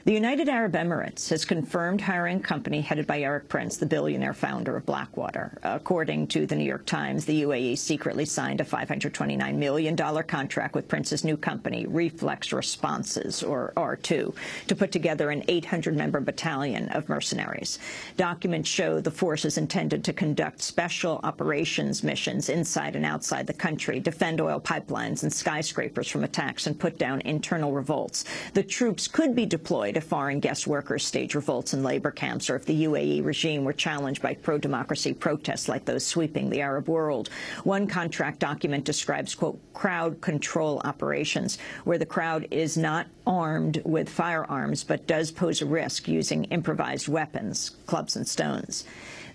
The United Arab Emirates has confirmed hiring a company headed by Erik Prince, the billionaire founder of Blackwater. According to the New York Times, the UAE secretly signed a $529 million contract with Prince's new company, Reflex Responses, or R2, to put together an 800-member battalion of mercenaries. Documents show the force is intended to conduct special operations missions inside and outside the country, defend oil pipelines and skyscrapers from attacks, and put down internal revolts. The troops could be deployed if foreign guest workers stage revolts in labor camps, or if the UAE regime were challenged by pro-democracy protests like those sweeping the Arab world. One contract document describes, quote, crowd control operations, where the crowd is not armed with firearms but does pose a risk using improvised weapons, clubs and stones.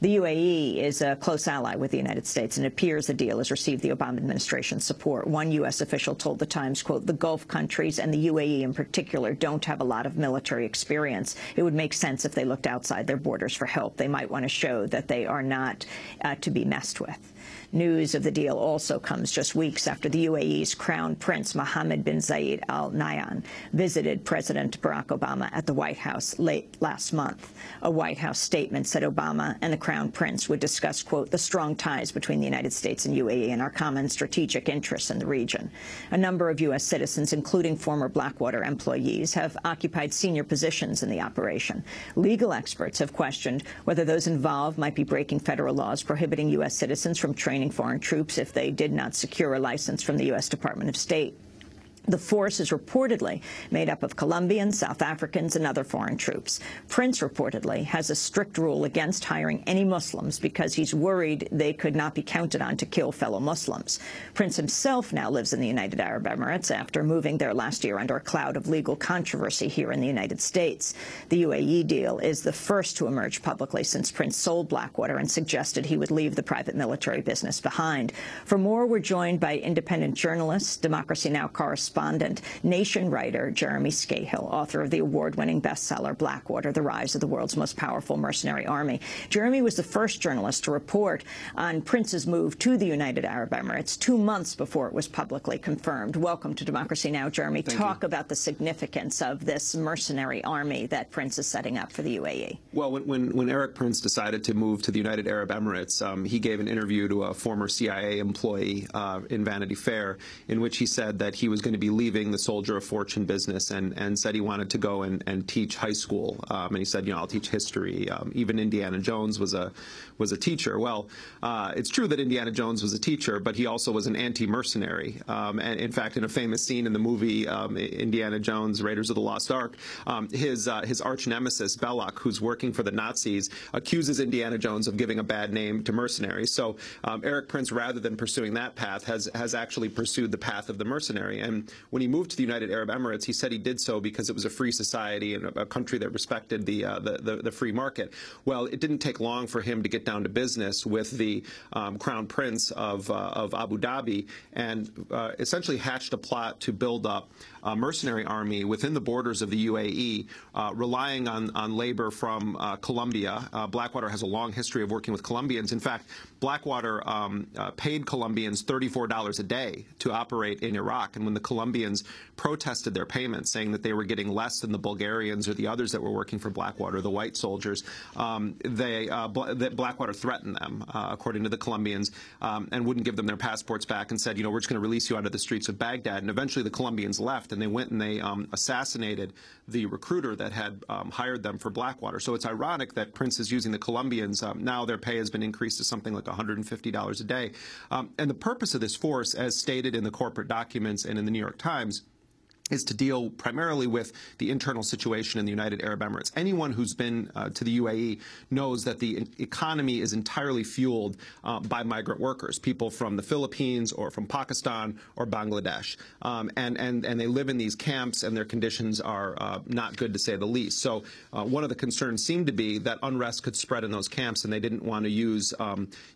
The UAE is a close ally with the United States, and it appears the deal has received the Obama administration's support. One U.S. official told the Times, quote, the Gulf countries and the UAE in particular don't have a lot of military experience. It would make sense if they looked outside their borders for help. They might want to show that they are not to be messed with. News of the deal also comes just weeks after the UAE's Crown Prince Mohammed bin Zayed Al Nahyan visited President Barack Obama at the White House late last month. A White House statement said Obama and the Crown Prince would discuss, quote, the strong ties between the United States and UAE and our common strategic interests in the region. A number of U.S. citizens, including former Blackwater employees, have occupied senior positions in the operation. Legal experts have questioned whether those involved might be breaking federal laws prohibiting U.S. citizens from training foreign troops if they did not secure a license from the U.S. Department of State. The force is reportedly made up of Colombians, South Africans, and other foreign troops. Prince reportedly has a strict rule against hiring any Muslims because he's worried they could not be counted on to kill fellow Muslims. Prince himself now lives in the United Arab Emirates after moving there last year under a cloud of legal controversy here in the United States. The UAE deal is the first to emerge publicly since Prince sold Blackwater and suggested he would leave the private military business behind. For more, we're joined by independent journalist, Democracy Now! Correspondent, Nation writer Jeremy Scahill, author of the award-winning bestseller Blackwater, The Rise of the World's Most Powerful Mercenary Army. Jeremy was the first journalist to report on Prince's move to the United Arab Emirates 2 months before it was publicly confirmed. Welcome to Democracy Now!, Jeremy. Talk about the significance of this mercenary army that Prince is setting up for the UAE. Well, when Erik Prince decided to move to the United Arab Emirates, he gave an interview to a former CIA employee in Vanity Fair, in which he said that he was going to be leaving the soldier of fortune business and said he wanted to go and teach high school. And he said, you know, I'll teach history. Even Indiana Jones was a teacher. Well, it's true that Indiana Jones was a teacher, but he also was an anti-mercenary. And in fact, in a famous scene in the movie Indiana Jones, Raiders of the Lost Ark, his arch nemesis, Belloc, who's working for the Nazis, accuses Indiana Jones of giving a bad name to mercenaries. So Erik Prince, rather than pursuing that path, has actually pursued the path of the mercenary. And when he moved to the United Arab Emirates, he said he did so because it was a free society and a country that respected the free market. Well, it didn't take long for him to get down to business with the Crown Prince of Abu Dhabi and essentially hatched a plot to build up a mercenary army within the borders of the UAE, relying on labor from Colombia. Blackwater has a long history of working with Colombians. In fact, Blackwater paid Colombians $34 a day to operate in Iraq, and when the Colombians protested their payments, saying that they were getting less than the Bulgarians or the others that were working for Blackwater, the white soldiers, Blackwater threatened them, according to the Colombians, and wouldn't give them their passports back and said, you know, we're just going to release you onto the streets of Baghdad. And eventually the Colombians left, and they went and they assassinated the recruiter that had hired them for Blackwater. So it's ironic that Prince is using the Colombians. Now their pay has been increased to something like $150 a day. And the purpose of this force, as stated in the corporate documents and in the New York Times, is to deal primarily with the internal situation in the United Arab Emirates. Anyone who's been to the UAE knows that the economy is entirely fueled by migrant workers, people from the Philippines or from Pakistan or Bangladesh. And they live in these camps, and their conditions are not good, to say the least. So one of the concerns seemed to be that unrest could spread in those camps, and they didn't want to use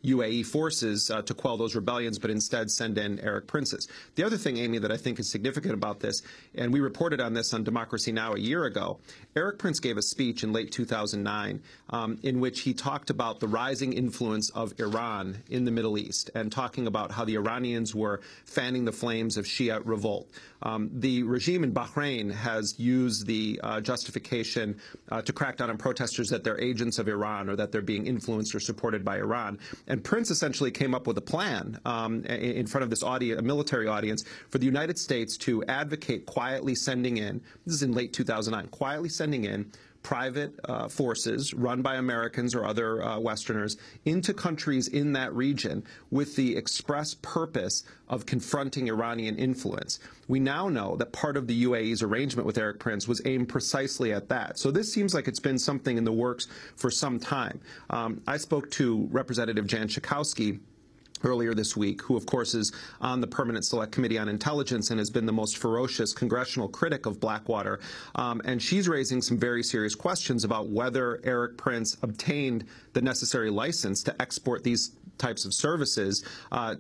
UAE forces to quell those rebellions, but instead send in Erik Prince's. The other thing, Amy, that I think is significant about this and we reported on this on Democracy Now! A year ago. Erik Prince gave a speech in late 2009 in which he talked about the rising influence of Iran in the Middle East and talking about how the Iranians were fanning the flames of Shia revolt. The regime in Bahrain has used the justification to crack down on protesters that they're agents of Iran or that they're being influenced or supported by Iran. And Prince essentially came up with a plan in front of this audience, a military audience, for the United States to advocate quietly sending in, this is in late 2009, quietly sending in private forces run by Americans or other Westerners into countries in that region with the express purpose of confronting Iranian influence. We now know that part of the UAE's arrangement with Erik Prince was aimed precisely at that. So this seems like it's been something in the works for some time. I spoke to Representative Jan Schakowsky earlier this week, who, of course, is on the Permanent Select Committee on Intelligence and has been the most ferocious congressional critic of Blackwater. And she's raising some very serious questions about whether Erik Prince obtained the necessary license to export these types of services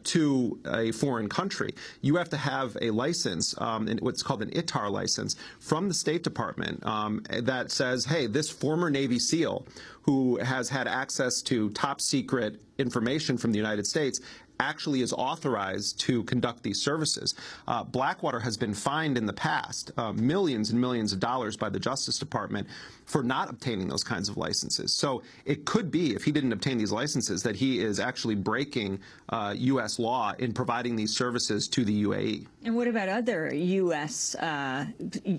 to a foreign country. You have to have a license, what's called an ITAR license, from the State Department that says, hey, this former Navy SEAL who has had access to top secret information from the United States actually is authorized to conduct these services. Blackwater has been fined in the past millions and millions of dollars by the Justice Department for not obtaining those kinds of licenses. So it could be, if he didn't obtain these licenses, that he is actually breaking U.S. law in providing these services to the UAE. And what about other U.S.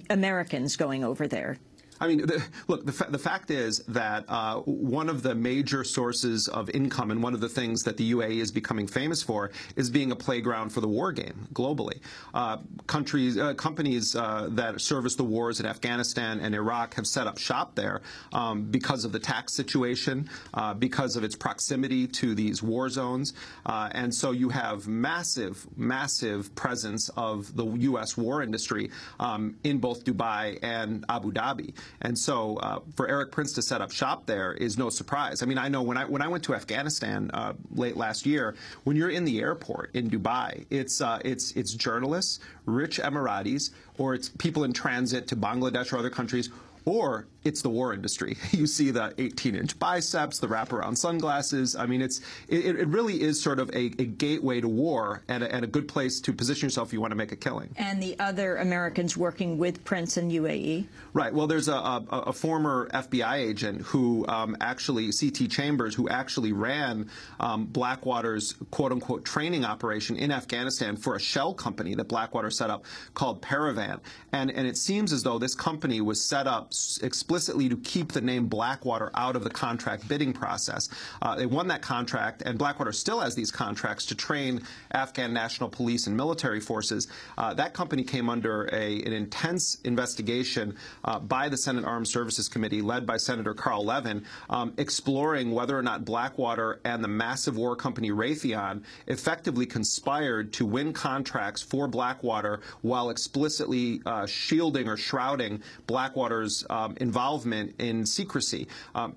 Americans going over there? I mean, look, the fact is that one of the major sources of income and one of the things that the UAE is becoming famous for is being a playground for the war game globally. Companies that service the wars in Afghanistan and Iraq have set up shop there because of the tax situation, because of its proximity to these war zones. And so you have massive, massive presence of the U.S. war industry in both Dubai and Abu Dhabi. And so for Erik Prince to set up shop there is no surprise. I mean, I know when I went to Afghanistan late last year, when you're in the airport in Dubai, it's journalists, rich Emiratis, or it's people in transit to Bangladesh or other countries, or it's the war industry. You see the 18-inch biceps, the wraparound sunglasses. I mean, it really is sort of a gateway to war and a good place to position yourself if you want to make a killing. And the other Americans working with Prince in UAE? Right. Well, there's a former FBI agent who actually, C.T. Chambers, who actually ran Blackwater's quote-unquote training operation in Afghanistan for a shell company that Blackwater set up called Paravan. And it seems as though this company was set up explicitly to keep the name Blackwater out of the contract bidding process. They won that contract, and Blackwater still has these contracts to train Afghan national police and military forces. That company came under an intense investigation by the Senate Armed Services Committee, led by Senator Carl Levin, exploring whether or not Blackwater and the massive war company Raytheon effectively conspired to win contracts for Blackwater while explicitly shielding or shrouding Blackwater's involvement in secrecy.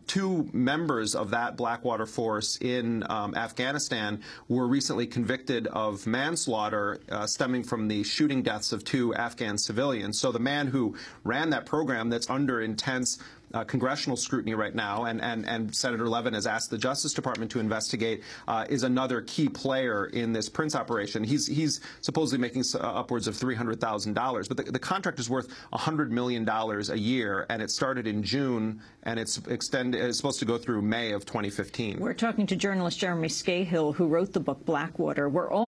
Two members of that Blackwater force in Afghanistan were recently convicted of manslaughter stemming from the shooting deaths of two Afghan civilians. So the man who ran that program that's under intense congressional scrutiny right now, and Senator Levin has asked the Justice Department to investigate, is another key player in this Prince operation. He's supposedly making upwards of $300,000, but the contract is worth $100 million a year, and it started in June, and it's supposed to go through May of 2015. We're talking to journalist Jeremy Scahill, who wrote the book Blackwater. We're all